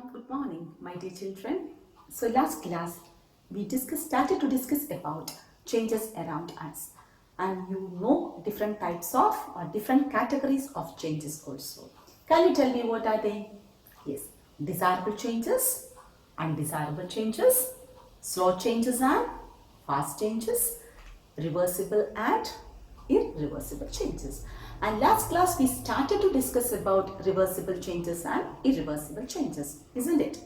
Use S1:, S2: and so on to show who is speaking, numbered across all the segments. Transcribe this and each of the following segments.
S1: Good morning, my dear children. So last class we started to discuss about changes around us, and you know different types of or different categories of changes also. Can you tell me what are they? Yes, desirable changes, undesirable changes, slow changes and fast changes, reversible and irreversible changes. And last class we started to discuss about reversible changes and irreversible changes, isn't it?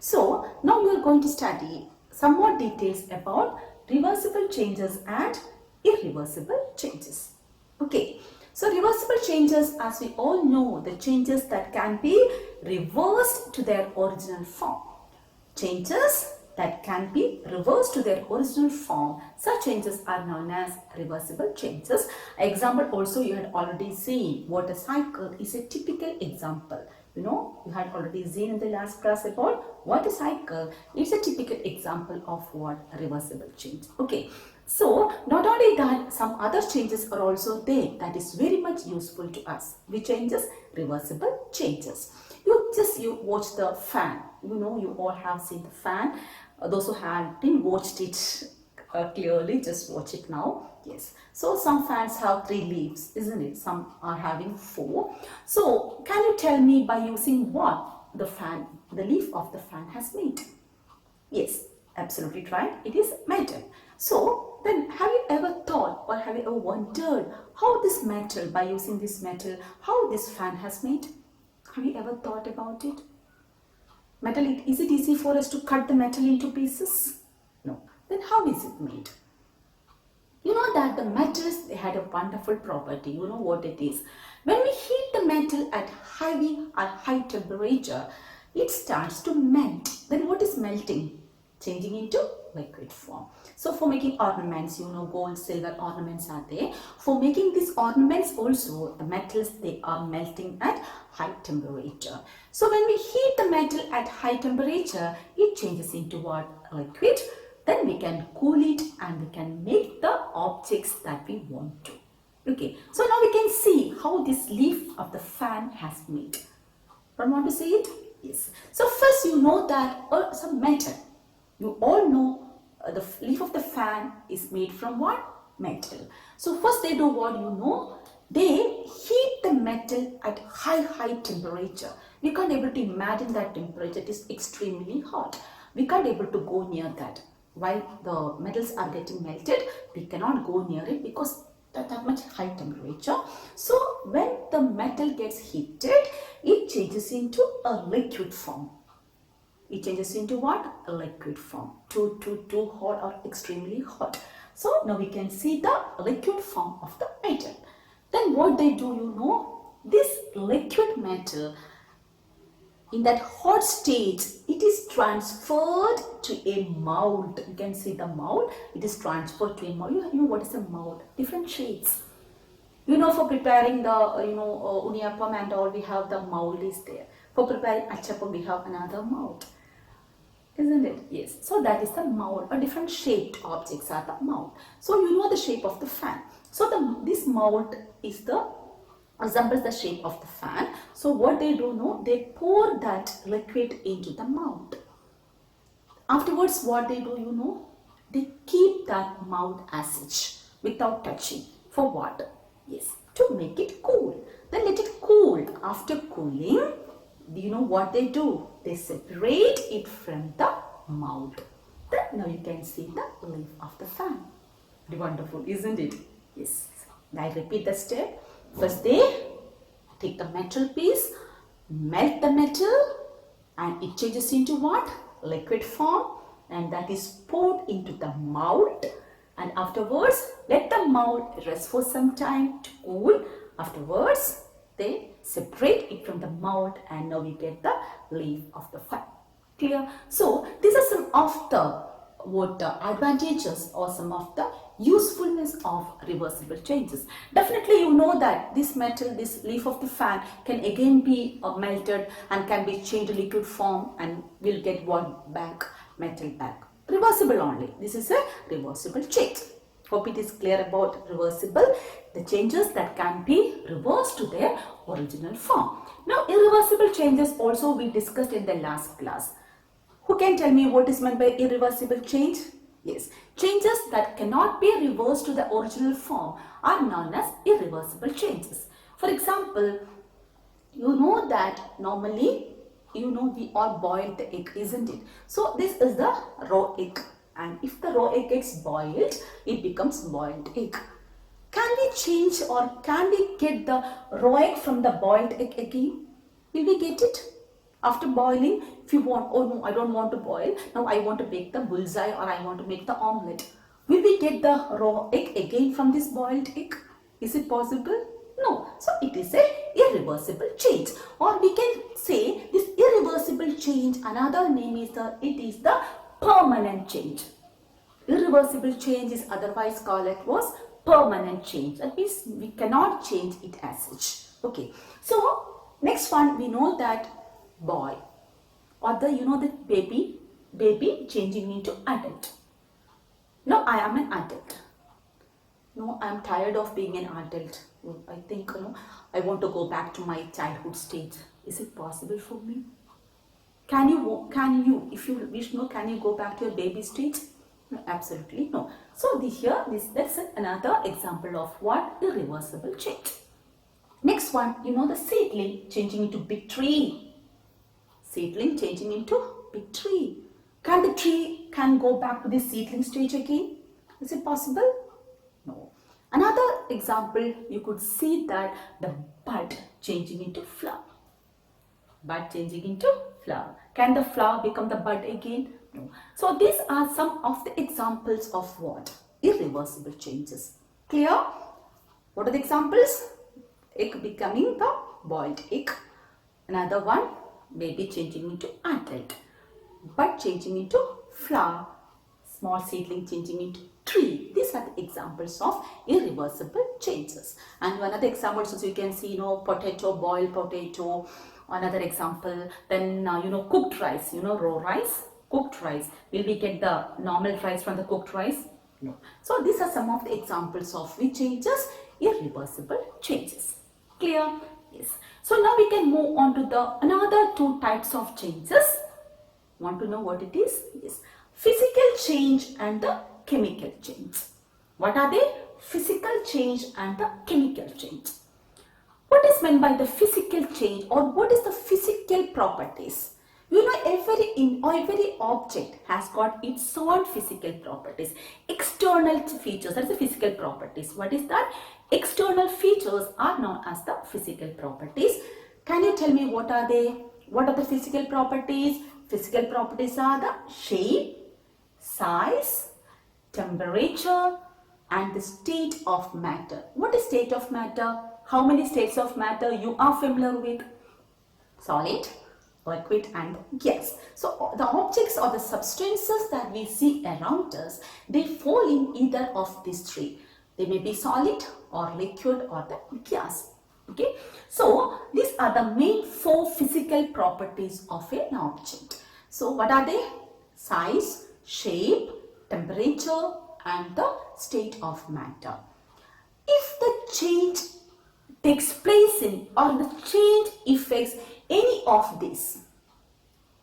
S1: So now we are going to study some more details about reversible changes and irreversible changes. Okay, so reversible changes, as we all know, the changes that can be reversed to their original form. Changes that can be reversed to their original form. Such changes are known as reversible changes. Example also you had already seen. Water cycle is a typical example. You know, you had already seen in the last class about water cycle. It's a typical example of what reversible change. Okay. So not only that, some other changes are also there that is very much useful to us. Which changes? Reversible changes. You watch the fan. You know, you all have seen the fan. Those who didn't watched it clearly, just watch it now. Yes. So some fans have 3 leaves, isn't it? Some are having 4. So can you tell me by using what the leaf of the fan has made? Yes, absolutely right. It is metal. So then have you ever thought or have you ever wondered how this metal, by using this metal, how this fan has made? Have you ever thought about it? Metal, is it easy for us to cut the metal into pieces? No. Then how is it made? You know that the metals, they had a wonderful property. You know what it is. When we heat the metal at high temperature, it starts to melt. Then what is melting? Changing into liquid form. So for making ornaments, you know, gold, silver ornaments are there. For making these ornaments also, the metals, they are melting at high temperature. So when we heat the metal at high temperature, it changes into what? Liquid. Then we can cool it and we can make the objects that we want to. Okay, so now we can see how this leaf of the fan has made. Want to see it? Yes. So first you know that some metal. You all know the leaf of the fan is made from what? Metal. So first they do what you know? They heat the metal at high temperature. We can't able to imagine that temperature. It is extremely hot. We can't able to go near that. While the metals are getting melted, we cannot go near it because that much high temperature. So when the metal gets heated, it changes into a liquid form. It changes into what? A liquid form. Too hot or extremely hot. So now we can see the liquid form of the metal. Then what they do, you know, this liquid metal, in that hot state, it is transferred to a mold. You can see the mold. It is transferred to a mold. You know what is a mold? Different shapes. You know, for preparing the, uniappam and all, we have the mold is there. For preparing achappam, we have another mold. Isn't it? Yes. So that is the mold. A different shaped objects are the mold. So you know the shape of the fan. So this mold resembles the shape of the fan. So what they do know, they pour that liquid into the mold. Afterwards, what they do, you know, they keep that mold as such without touching. For what? Yes, to make it cool. Then let it cool. After cooling, do you know what they do? They separate it from the mold. Then now you can see the leaf of the fan. Very wonderful, isn't it? Yes. I repeat the step. First they take the metal piece, melt the metal, and it changes into what? Liquid form, and that is poured into the mold. And afterwards, let the mold rest for some time to cool. Afterwards, they separate it from the mold, and now we get the leaf of the fan. Clear? So these are some of the advantages or some of the usefulness of reversible changes. Definitely you know that this metal, this leaf of the fan can again be melted and can be changed to liquid form, and we'll get what back? Metal back. Reversible only. This is a reversible change. Hope it is clear about reversible, the changes that can be reversed to their original form. Now Now, irreversible changes also we discussed in the last class. Who can tell me what is meant by irreversible change? Yes, changes that cannot be reversed to the original form are known as irreversible changes. For example, you know that normally, we all boil the egg, isn't it? So this is the raw egg, and if the raw egg gets boiled, it becomes boiled egg. Can we change or can we get the raw egg from the boiled egg again? Will we get it? After boiling, if you want, oh no, I don't want to boil, now I want to bake the bullseye or I want to make the omelette. Will we get the raw egg again from this boiled egg? Is it possible? No. So it is a irreversible change, or we can say this irreversible change, another name is it is the permanent change. Irreversible change is otherwise called it was permanent change. That means we cannot change it as such. Okay. So next one, we know that boy or the baby changing into adult. Now I am an adult. No, I am tired of being an adult. I think I want to go back to my childhood stage. Is it possible for me? Can you, if you wish, can you go back to your baby stage? No, absolutely no. So that's another example of what irreversible change. Next one, the seedling changing into big tree. Seedling changing into big tree. Can the tree go back to the seedling stage again? Is it possible? No. Another example, you could see that the bud changing into flower. Bud changing into flower. Can the flower become the bud again? No. So these are some of the examples of what? Irreversible changes. Clear? What are the examples? Egg becoming the boiled egg. Another one, baby changing into adult. Bud changing into flower. Small seedling changing into tree. These are the examples of irreversible changes. And one of the examples, as you can see, potato, boiled potato. Another example, then cooked rice, raw rice, cooked rice. Will we get the normal rice from the cooked rice? No. So these are some of the examples of which changes, irreversible changes. Clear? Yes. So now we can move on to the another two types of changes. Want to know what it is? Yes. Physical change and the chemical change. What are they? Physical change and the chemical change. What is meant by the physical change, or what is the physical properties? Every object has got its own physical properties. External features, that is the physical properties. What is that? External features are known as the physical properties. Can you tell me what are they? What are the physical properties? Physical properties are the shape, size, temperature, and the state of matter. What is state of matter? How many states of matter you are familiar with? Solid, liquid, and gas. So the objects or the substances that we see around us, they fall in either of these three. They may be solid or liquid or the gas. Okay. So these are the main four physical properties of an object. So what are they? Size, shape, temperature, and the state of matter. If the change takes place in, or the change affects any of these,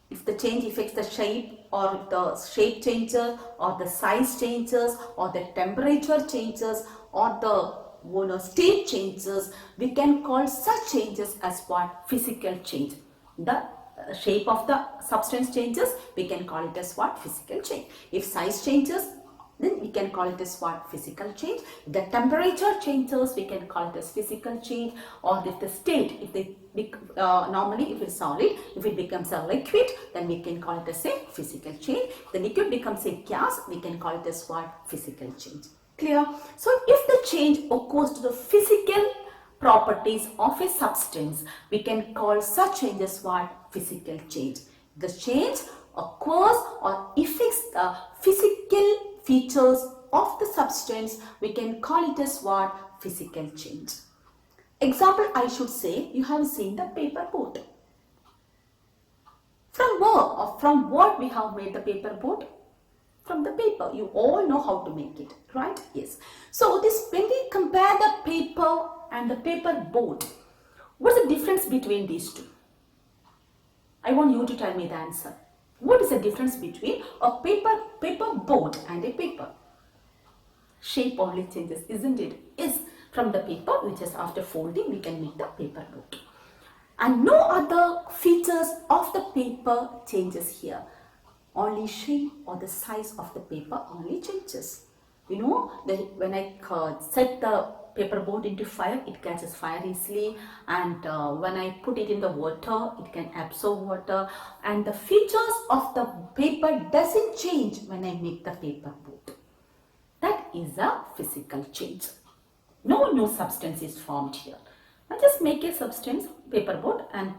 S1: if the change affects the shape, or the shape changes, or the size changes, or the temperature changes, or the state changes, we can call such changes as what? Physical change. The shape of the substance changes, we can call it as what? Physical change. If size changes, then we can call it as what? Physical change. If the temperature changes, we can call it as physical change. Or if the state, normally if it's solid, if it becomes a liquid, then we can call it as a physical change. The liquid becomes a gas, we can call it as what? Physical change. Clear? So if the change occurs to the physical properties of a substance, we can call such change as what? Physical change. The change occurs or affects the physical features of the substance, we can call it as what? Physical change. Example, I should say, you have seen the paper boat. From what we have made the paper boat? From the paper. You all know how to make it, right? Yes. So when we compare the paper and the paper boat, What's the difference between these two? I want you to tell me the answer. What is the difference between a paper board and a paper? Shape only changes, isn't it? Yes, from the paper, which is after folding, we can make the paper board. And no other features of the paper changes here. Only shape or the size of the paper only changes. You know, when I set the paper board into fire, it catches fire easily, and when I put it in the water, it can absorb water, and the features of the paper doesn't change when I make the paper board. That is a physical change. No new substance is formed here. I just make a substance, paper board, and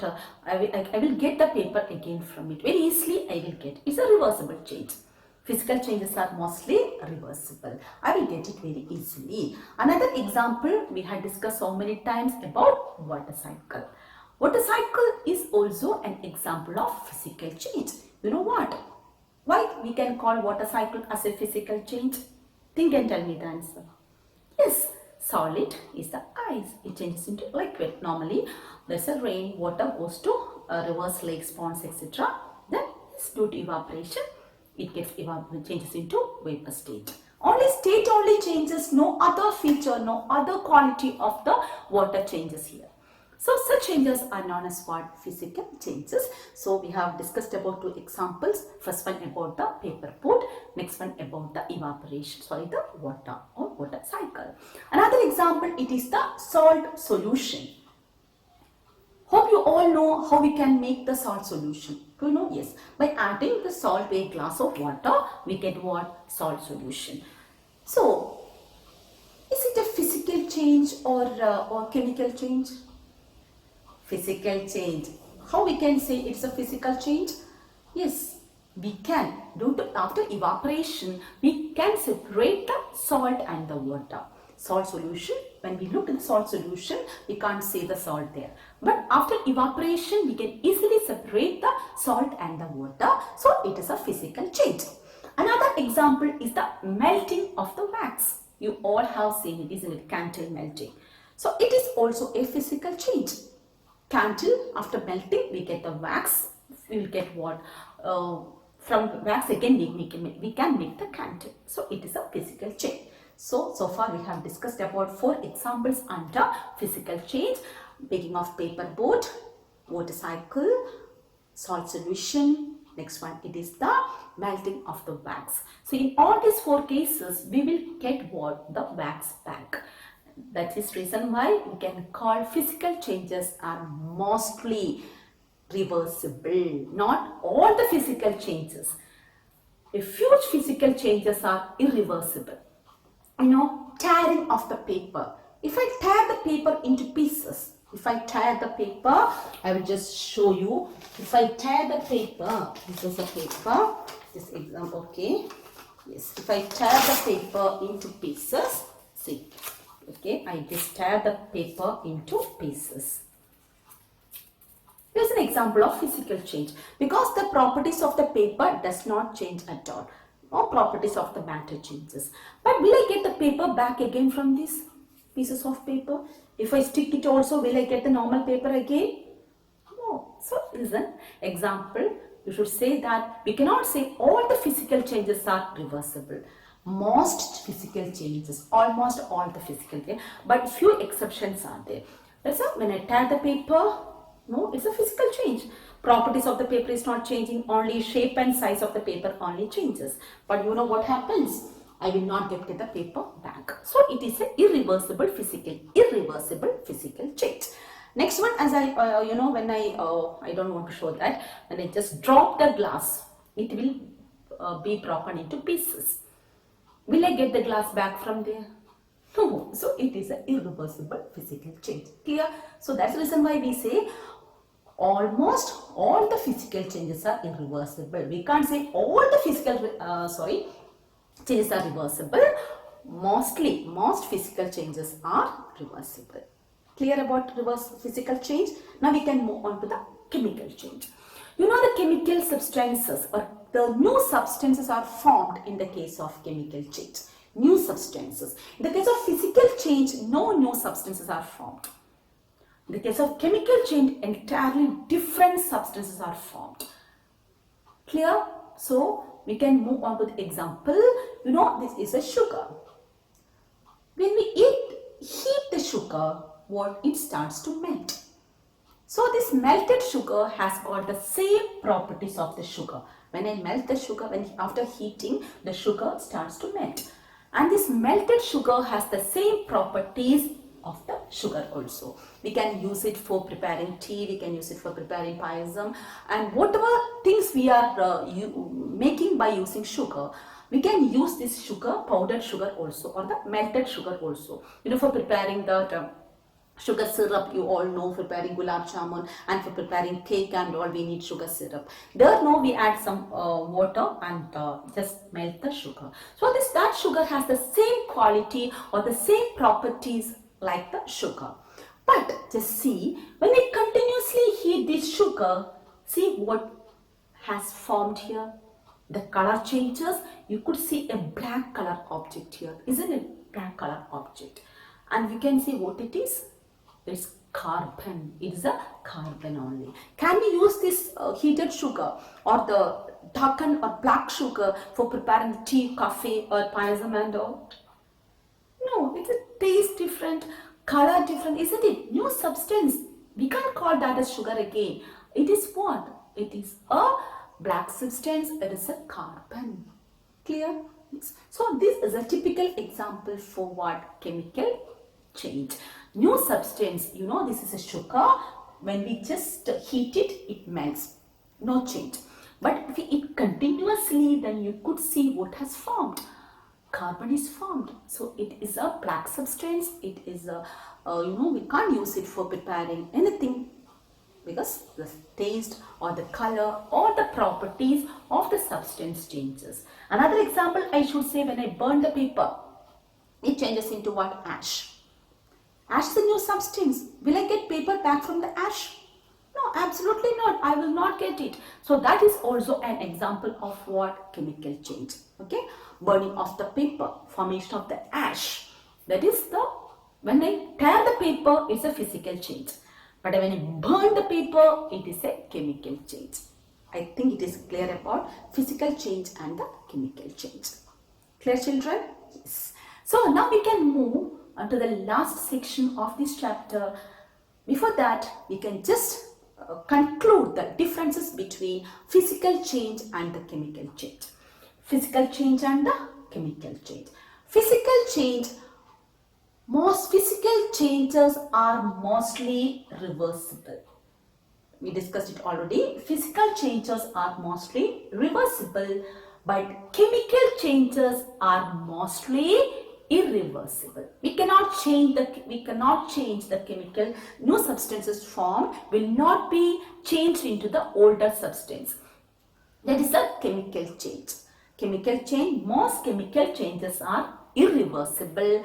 S1: I will get the paper again from it. Very easily I will get. It's a reversible change. Physical changes are mostly reversible. I will get it very easily. Another example we had discussed so many times about water cycle. Water cycle is also an example of physical change. You know what? Why we can call water cycle as a physical change? Think and tell me the answer. Yes, solid is the ice. It changes into liquid. Normally, there's a rain, water goes to rivers, lakes, ponds, etc. Then, due to evaporation, it gets changes into vapor state. Only state only changes, no other feature, no other quality of the water changes here. So such changes are known as what? Physical changes. So we have discussed about two examples. First one about the paper board. Next one about the evaporation, the water or water cycle. Another example, it is the salt solution. Hope you all know how we can make the salt solution. Do you know? Yes. By adding the salt to a glass of water, we get what? Salt solution. So, is it a physical change or chemical change? Physical change. How we can say it's a physical change? Yes, we can. After evaporation, we can separate the salt and the water. Salt solution, when we look at the salt solution, we can't see the salt there. But after evaporation, we can easily separate the salt and the water. So it is a physical change. Another example is the melting of the wax. You all have seen it, isn't it? Candle melting. So it is also a physical change. Candle, after melting, we get the wax. We will get what? From wax again we can make the candle. So it is a physical change. So far we have discussed about 4 examples under physical change. Making of paper board, water cycle, salt solution. Next one, it is the melting of the wax. So in all these 4 cases, we will get what? The wax back. That is reason why we can call physical changes are mostly reversible. Not all the physical changes. A few physical changes are irreversible. You know, tearing of the paper. If I tear the paper into pieces, I will just show you. If I tear the paper, this is a paper, this example, okay. Yes, if I tear the paper into pieces, see, okay, I just tear the paper into pieces. Here's an example of physical change. Because the properties of the paper does not change at all. No properties of the matter changes. But will I get the paper back again from these pieces of paper? If I stick it also, will I get the normal paper again? No. So listen, example, you should say that we cannot say all the physical changes are reversible. Most physical changes, almost all the physical changes, but few exceptions are there. That's why when I tear the paper, no, it's a physical change. Properties of the paper is not changing, only shape and size of the paper only changes. But you know what happens? I will not get the paper back. So it is an irreversible physical change. Next one, as I, when I don't want to show that, when I just drop the glass, it will be broken into pieces. Will I get the glass back from there? No. So it is an irreversible physical change. Clear? So that's the reason why we say almost all the physical changes are irreversible. We can't say all the physical changes are reversible. Most physical changes are reversible. Clear about physical change? Now we can move on to the chemical change. You know, the chemical substances or the new substances are formed in the case of chemical change. New substances. In the case of physical change, no new substances are formed. In the case of chemical change, entirely different substances are formed. Clear? So we can move on to the example. This is a sugar. When we heat the sugar, it starts to melt. So this melted sugar has got the same properties of the sugar. When I melt the sugar, after heating, the sugar starts to melt. And this melted sugar has the same properties of the sugar also. We can use it for preparing tea, we can use it for preparing payasam, and whatever things we are making by using sugar, we can use this sugar, powdered sugar also, or the melted sugar also. For preparing the sugar syrup, you all know, for preparing gulab jamun, and for preparing cake and all, we need sugar syrup. There no, we add some water and just melt the sugar. So that sugar has the same quality or the same properties like the sugar. But just see, when we continuously heat this sugar, see what has formed here. The color changes. You could see a black color object here, isn't it? Black color object. And we can see what it is. It's carbon. It is a carbon only. Can we use this heated sugar or the darkened or black sugar for preparing tea, coffee, or payasam and all? No, it's a taste different, color different, isn't it? New substance. We can't call that as sugar again. It is what? It is a black substance. It is a carbon. Clear? So this is a typical example for what? Chemical change. New substance, this is a sugar. When we just heat it, it melts. No change. But if we eat continuously, then you could see what has formed. Carbon is formed. So it is a black substance. It is a, we can't use it for preparing anything because the taste or the color or the properties of the substance changes. Another example, I should say, when I burn the paper, it changes into what? Ash. Ash is a new substance. Will I get paper back from the ash? No, absolutely not. I will not get it. So that is also an example of what? Chemical change. Okay. Burning of the paper, formation of the ash. That is when I tear the paper, it's a physical change. But when I burn the paper, it is a chemical change. I think it is clear about physical change and the chemical change. Clear, children? Yes. So now we can move to the last section of this chapter. Before that, we can just conclude the differences between physical change and the chemical change. Physical change and the chemical change. Most physical changes are mostly reversible. We discussed it already. Physical changes are mostly reversible, but chemical changes are mostly irreversible. We cannot change the chemical. New substances formed will not be changed into the older substance. That is a chemical change. Most chemical changes are irreversible.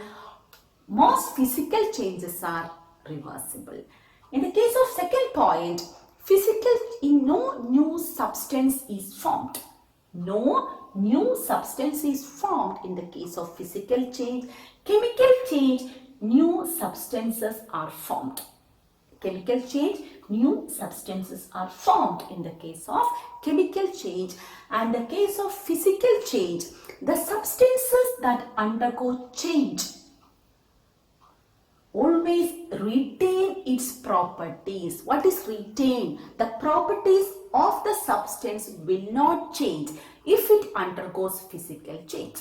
S1: Most physical changes are reversible. In the case of second point, no new substance is formed. No new substance is formed in the case of physical change. Chemical change, new substances are formed. Chemical change, new substances are formed in the case of chemical change. And the case of physical change, the substances that undergo change always retain its properties. What is retain? The properties of the substance will not change if it undergoes physical change.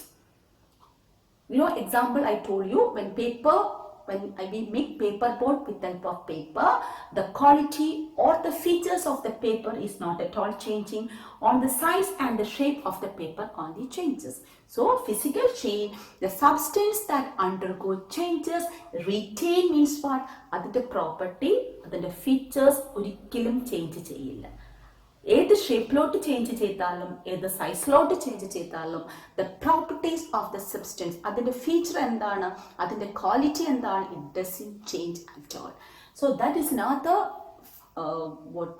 S1: Example I told you, when we make paper board with the help of paper, the quality or the features of the paper is not at all changing. On the size and the shape of the paper only changes. So physical change, the substance that undergo changes, retain means what? That the property, that the features ഒരിക്കലും change ചെയ്യില്ല. ഏത് ഷേപ്പിലോട്ട് change ചെയ്താലും ഏത് സൈസിലോട്ട് change ചെയ്താലും the properties of the substance, അതിൻ്റെ feature എന്താണ്, അതിൻ്റെ quality എന്താണ്, it doesn't change at all. So that is another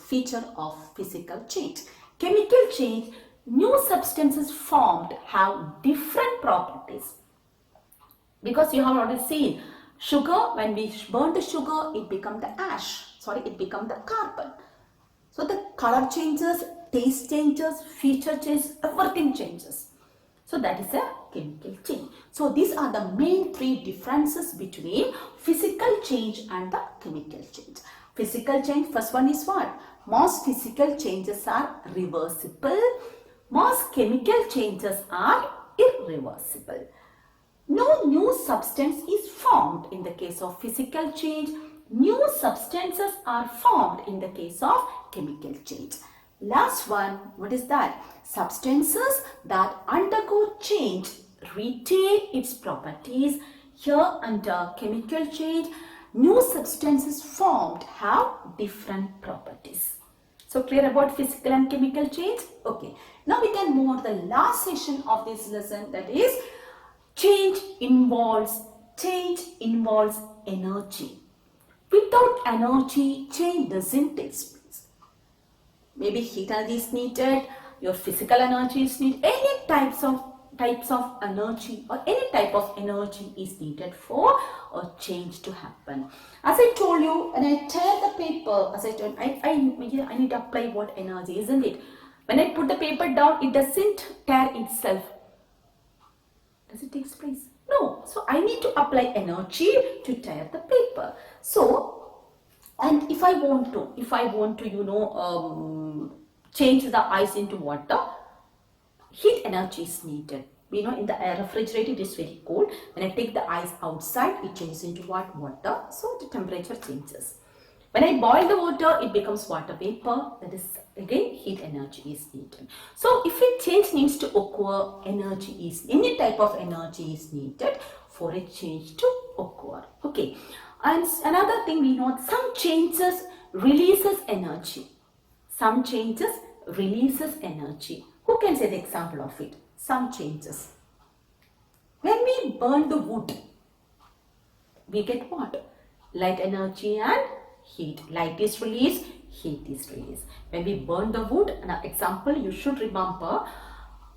S1: feature of physical change. Chemical change, new substances formed have different properties. Because you have already seen, Sugar, when we burn the sugar, it becomes the ash. Sorry, it becomes the carbon. So the color changes, taste changes, feature changes, everything changes. So that is a chemical change. So these are the main three differences between physical change and the chemical change. Physical change, first one is what? Most physical changes are reversible. Most chemical changes are irreversible. No new substance is formed in the case of physical change. New substances are formed in the case of chemical change. Last one, what is that? Substances that undergo change retain its properties. Here under chemical change, new substances formed have different properties. So clear about physical and chemical change? Okay. Now we can move on to the last session of this lesson, that is change involves energy. Without energy, change doesn't take place. Maybe heat energy is needed, your physical energy is needed, any types of energy or any type of energy is needed for a change to happen. As I told you, when I tear the paper, as I told, I need to apply what energy, isn't it? When I put the paper down, it doesn't tear itself. Does it take place? No. So I need to apply energy to tear the paper. So, and if I want to, change the ice into water, heat energy is needed. We know in the refrigerator it is very cold. When I take the ice outside, it changes into what? Water. So the temperature changes. When I boil the water, it becomes water vapor. That is again heat energy is needed. So if a change needs to occur, any type of energy is needed for a change to occur. Okay. And another thing we know, some changes releases energy. Some changes releases energy. Who can say the example of it? Some changes. When we burn the wood, we get what? Light energy and heat. Light is released, heat is released. When we burn the wood, an example you should remember,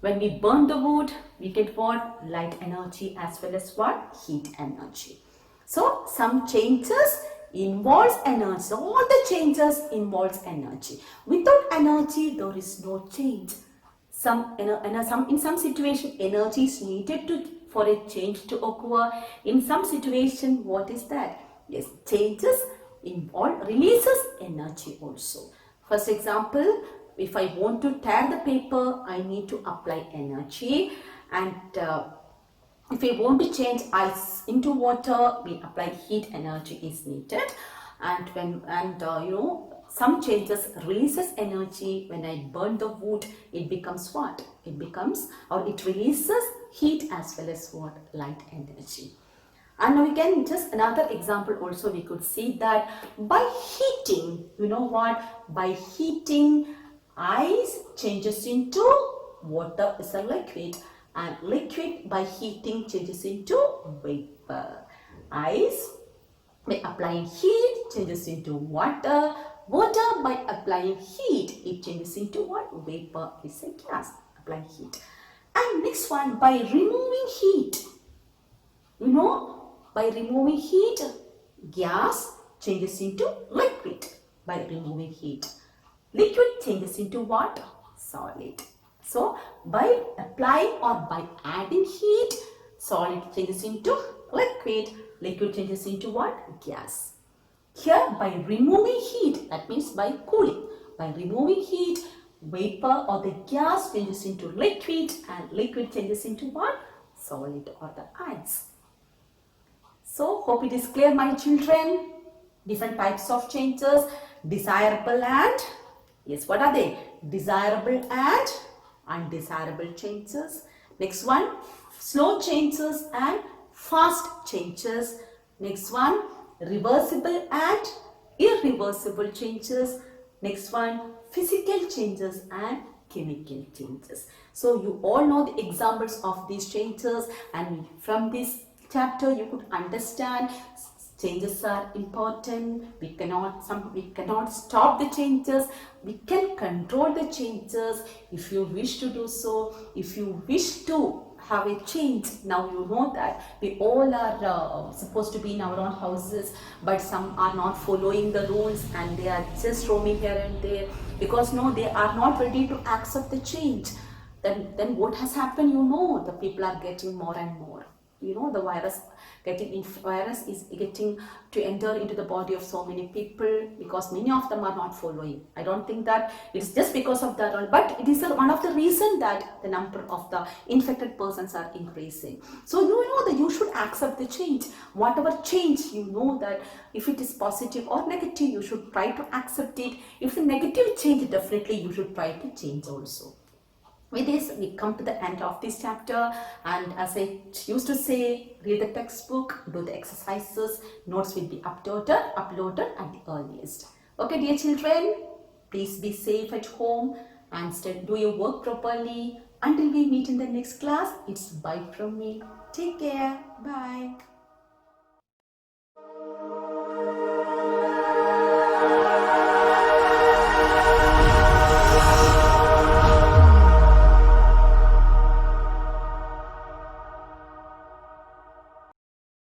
S1: when we burn the wood, we get what? Light energy as well as what? Heat energy. So some changes involves energy. All the changes involves energy. Without energy, there is no change. In some situation, energy is needed for a change to occur. In some situation, what is that? Yes, changes involve releases energy also. First example, if I want to tear the paper, I need to apply energy, and if we want to change ice into water, we apply heat energy is needed. And some changes releases energy. When I burn the wood, it becomes what? It releases heat as well as what? Light energy. And we can just another example also, we could see that by heating, you know what? By heating, ice changes into water is a liquid, and liquid by heating changes into vapor. Ice by applying heat changes into water. Water by applying heat, it changes into what? Vapor is a gas, applying heat. And next one, by removing heat, by removing heat, gas changes into liquid. By removing heat, liquid changes into what? Solid. So by applying or by adding heat, solid changes into liquid. Liquid changes into what? Gas. Here by removing heat, that means by cooling. By removing heat, vapor or the gas changes into liquid, and liquid changes into what? Solid or the ice. So hope it is clear, my children. Different types of changes, desirable and, yes, what are they? Desirable and undesirable changes. Next one, slow changes and fast changes. Next one, reversible and irreversible changes. Next one, physical changes and chemical changes. So you all know the examples of these changes, and from this chapter you could understand changes are important. We cannot stop the changes. We can control the changes if you wish to do so. If you wish to have a change. Now you know that we all are supposed to be in our own houses, but some are not following the rules and they are just roaming here and there because no, they are not ready to accept the change. Then what has happened? You know, the people are getting more and more. You know, the virus is getting to enter into the body of so many people because many of them are not following. I don't think that it's just because of that, but it is one of the reason that the number of the infected persons are increasing. So you know that you should accept the change. Whatever change, you know that if it is positive or negative, you should try to accept it. If the negative change, definitely you should try to change also. With this, we come to the end of this chapter, and as I used to say, read the textbook, do the exercises, notes will be uploaded at the earliest. Okay, dear children, please be safe at home and do your work properly. Until we meet in the next class, it's bye from me. Take care. Bye.